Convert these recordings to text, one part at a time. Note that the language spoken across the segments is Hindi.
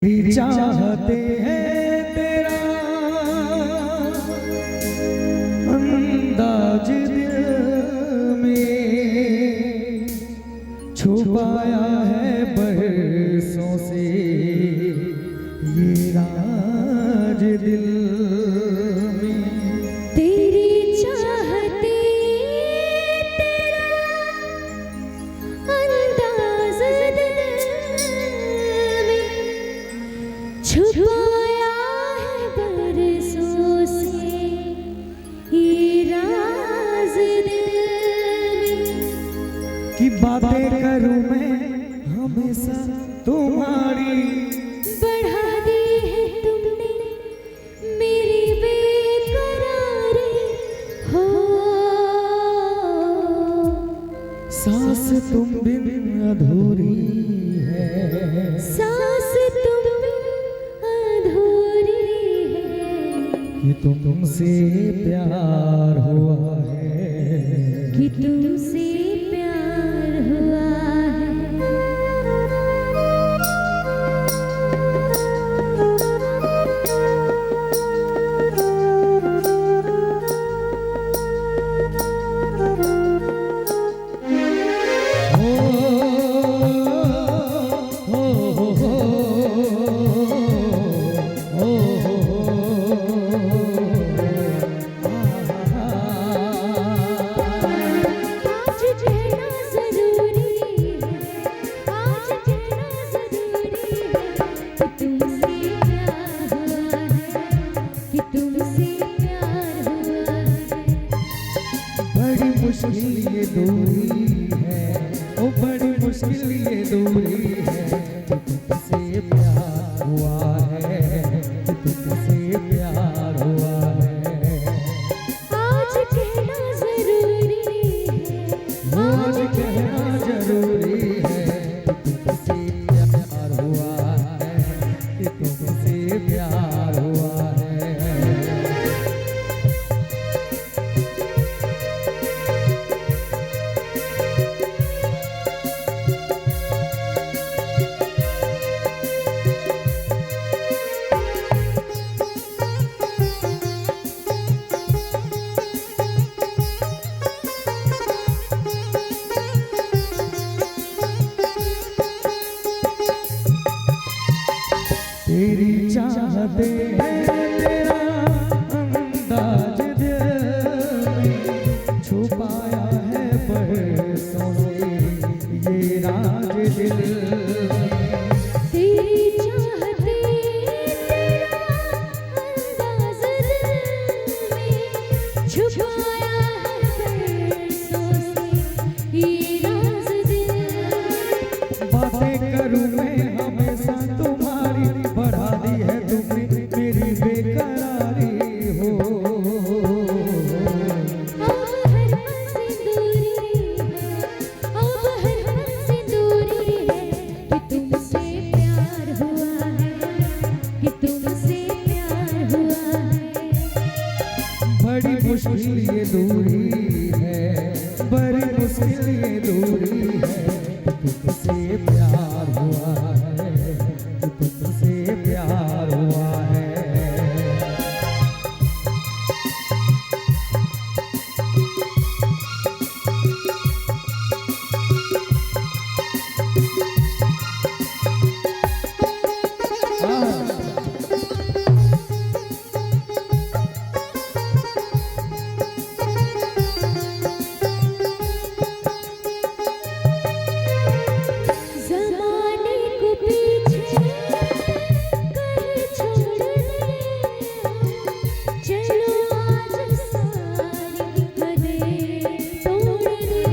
चाहते हैं तेरा अंदाज दिल में छुपाया है बरसों से ये राज दिल में। तेरी चाहते तेरा अंदाज दिल में छुपाया है बरसों से ये राज दिल में। कि बातें करूं मैं हमेशा तुम्हारी, बढ़ा दी है तुमने मेरी बेकरारी हो। सांस तुम बिन अधूरी है, सांस तुम बिन अधूरी है। कि तुमसे प्यार हुआ है, कि तुमसे प्यार हुआ है। बड़ी मुश्किल ये दूरी है, ओ बड़ी मुश्किल ये दूरी है। कि तुमसे प्यार हुआ है, कि तुमसे प्यार हुआ है। आज कहना जरूरी है, आज कहना जरूरी है। कि तुमसे प्यार हुआ है, कि तुमसे प्यार हुआ है। तेरी चाहते हैं तेरा अंदाज दिल में छुपाया है बरसों से ये राज दिल। तेरी चाहते तेरा अंदाज दिल में छुपाया है बरसों से ये राज दिल। बातें करूं मैं हमेशा तुम्हारी, बढ़ा दी है तुमने मेरी बेकरारी हो। अब हर पल से दूरी है, अब हर पल से दूरी है। कि तुमसे प्यार हुआ है, कि तुमसे प्यार हुआ है। बड़ी मुश्किल ये दूरी है, बड़ी मुश्किल ये दूरी है। कि तुमसे प्यार हुआ है, कि तुमसे प्यार हुआ है। ज़माने को पीछे कर छोड़ दे, चलो आज सारी हदें तोड़ दे।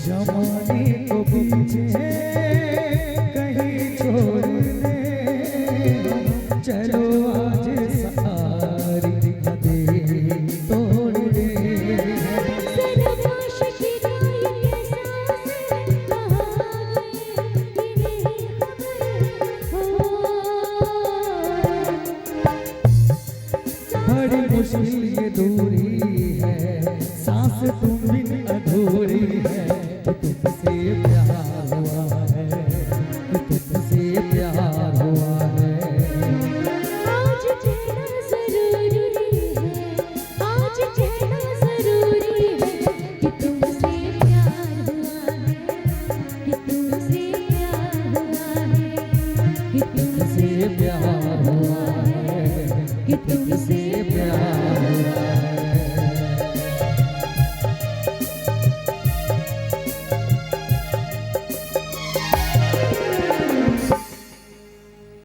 जमाने को पीछे कहीं छोड़ दे, चलो आज सारी हदें तोड़ दे। सनम आशिकी का ये सांस कहाँ गई ये नहीं खबर हो। बड़ी मुश्किल ये दूरी है, सांस तुम बिन अधूरी है। कि तुमसे प्यार हुआ है, कि तुमसे प्यार कि तुमसे